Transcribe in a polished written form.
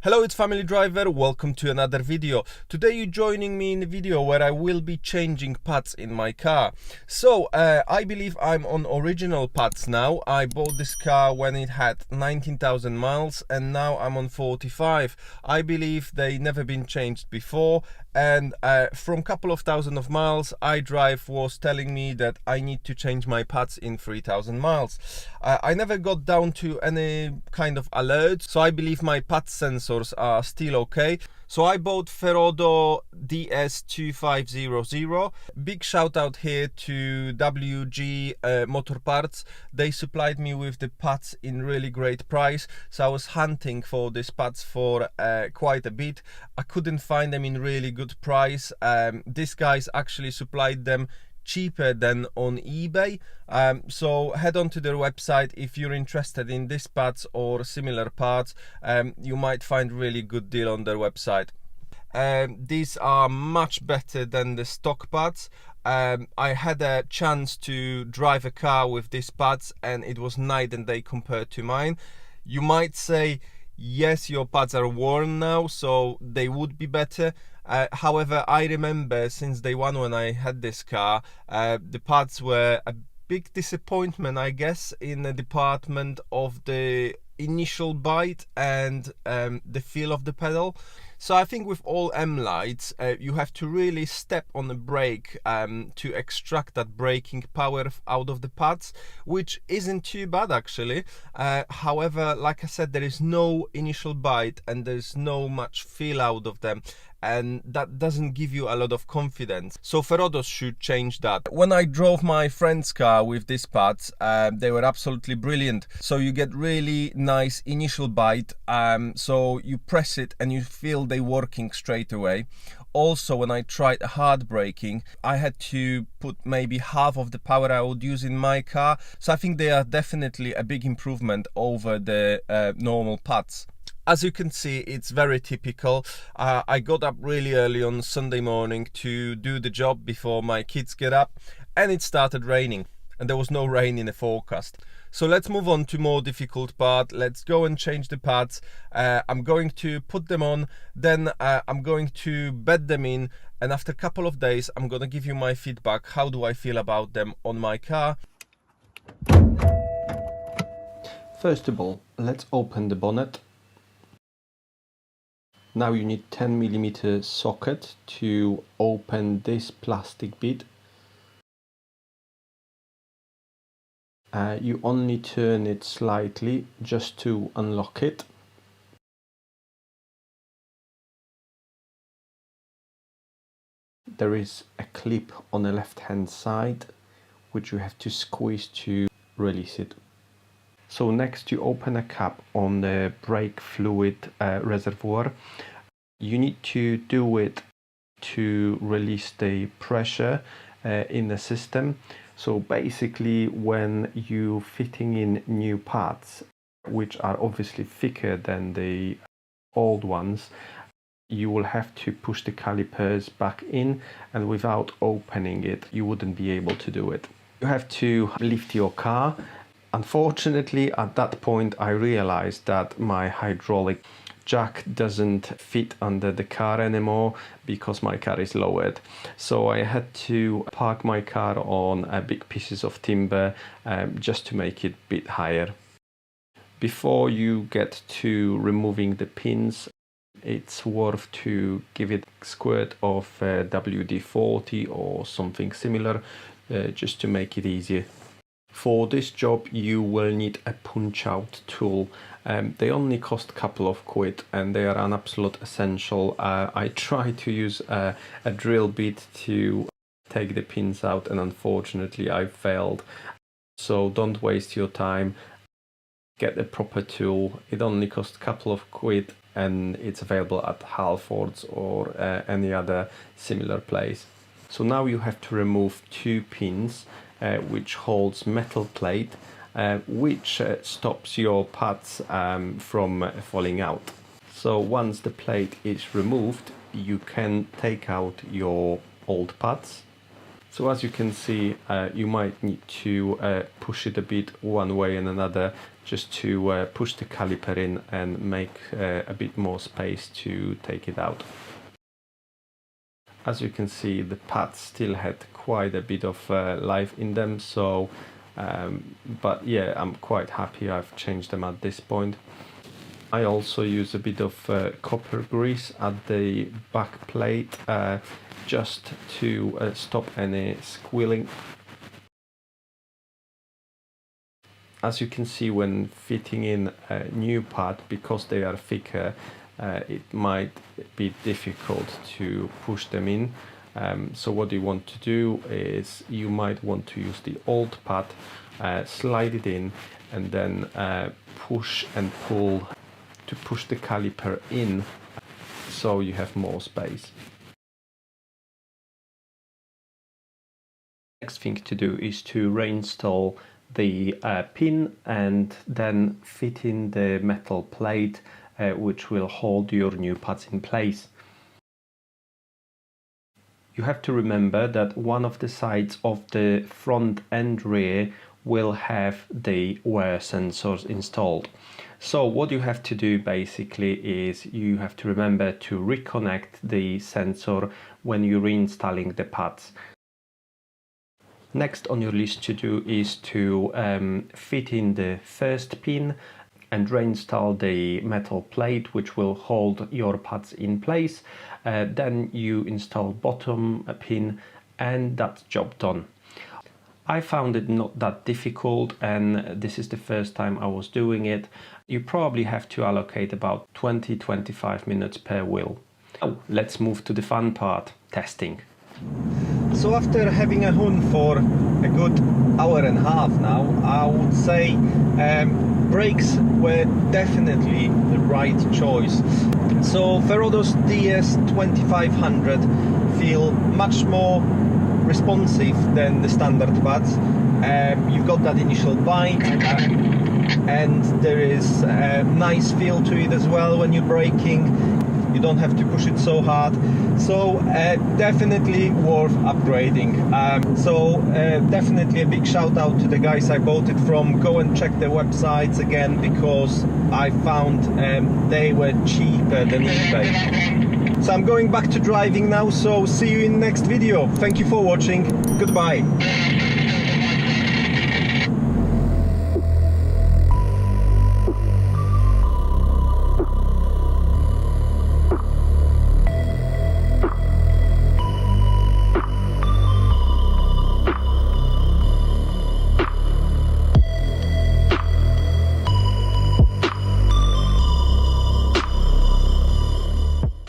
Hello, it's Family Driver. Welcome to another video. Today you're joining me in a video where I will be changing pads in my car. So I believe I'm on original pads now. I bought this car when it had 19,000 miles and now I'm on 45. I believe they never been changed before, and from a couple of thousand of miles, iDrive was telling me that I need to change my pads in 3,000 miles. I never got down to any kind of alert, so I believe my pad sensors are still okay. So I bought Ferodo DS2500. Big shout out here to WG Motor Parts. They supplied me with the pads in really great price. So I was hunting for these pads for quite a bit. I couldn't find them in really good price. These guys actually supplied them cheaper than on eBay, so head on to their website if you're interested in these pads or similar parts. You might find really good deal on their website. These are much better than the stock pads. I had a chance to drive a car with these pads and it was night and day compared to mine. You might say, yes, your pads are worn now, so they would be better. However, I remember since day one when I had this car, the pads were a big disappointment, I guess, in the department of the initial bite and the feel of the pedal. So I think with all M-Lights, you have to really step on the brake to extract that braking power out of the pads, which isn't too bad actually. However, like I said, there is no initial bite and there's no much feel out of them, and that doesn't give you a lot of confidence. So Ferodo should change that. When I drove my friend's car with these pads, they were absolutely brilliant. So you get really nice initial bite, so you press it and you feel they working straight away. Also, when I tried hard braking, I had to put maybe half of the power I would use in my car. So I think they are definitely a big improvement over the normal pads. As you can see, it's very typical. I got up really early on Sunday morning to do the job before my kids get up, and it started raining, and there was no rain in the forecast. So let's move on to more difficult part. Let's go and change the pads. I'm going to put them on, then I'm going to bed them in, and after a couple of days I'm gonna give you my feedback. How do I feel about them on my car? First of all, let's open the bonnet. Now you need 10mm socket to open this plastic bit. You only turn it slightly just to unlock it. There is a clip on the left hand side which you have to squeeze to release it. So next you open a cap on the brake fluid reservoir. You need to do it to release the pressure in the system. So basically when you fitting in new pads, which are obviously thicker than the old ones, you will have to push the calipers back in, and without opening it you wouldn't be able to do it. You have to lift your car. Unfortunately, at that point I realized that my hydraulic jack doesn't fit under the car anymore because my car is lowered. So I had to park my car on big pieces of timber just to make it a bit higher. Before you get to removing the pins, it's worth to give it a squirt of WD-40 or something similar just to make it easier. For this job you will need a punch out tool. They only cost a couple of quid and they are an absolute essential. I tried to use a drill bit to take the pins out and unfortunately I failed. So don't waste your time. Get the proper tool. It only costs a couple of quid and it's available at Halfords or any other similar place. So now you have to remove two pins which holds metal plate which stops your pads from falling out. So once the plate is removed, you can take out your old pads. So as you can see, you might need to push it a bit one way and another just to push the caliper in and make a bit more space to take it out. As you can see, the pads still had quite a bit of life in them, so but yeah, I'm quite happy I've changed them at this point. I also use a bit of copper grease at the back plate just to stop any squealing. As you can see, when fitting in a new pad, because they are thicker, it might be difficult to push them in. So what you want to do is you might want to use the old pad, slide it in, and then push and pull to push the caliper in so you have more space. Next thing to do is to reinstall the pin and then fit in the metal plate which will hold your new pads in place. You have to remember that one of the sides of the front and rear will have the wear sensors installed. So what you have to do basically is you have to remember to reconnect the sensor when you're reinstalling the pads. Next on your list to do is to fit in the first pin and reinstall the metal plate which will hold your pads in place. Then you install bottom pin and that's job done. I found it not that difficult, and this is the first time I was doing it. You probably have to allocate about 20-25 minutes per wheel. Now, let's move to the fun part, testing. So after having a Hun for a good hour and a half now, I would say brakes were definitely the right choice. So Ferodos DS2500 feel much more responsive than the standard pads. You've got that initial bite and there is a nice feel to it as well when you're braking. You don't have to push it so hard, so definitely worth upgrading. Definitely a big shout out to the guys I bought it from. Go and check their websites again, because I found they were cheaper than eBay. So I'm going back to driving now, so see you in next video. Thank you for watching. Goodbye.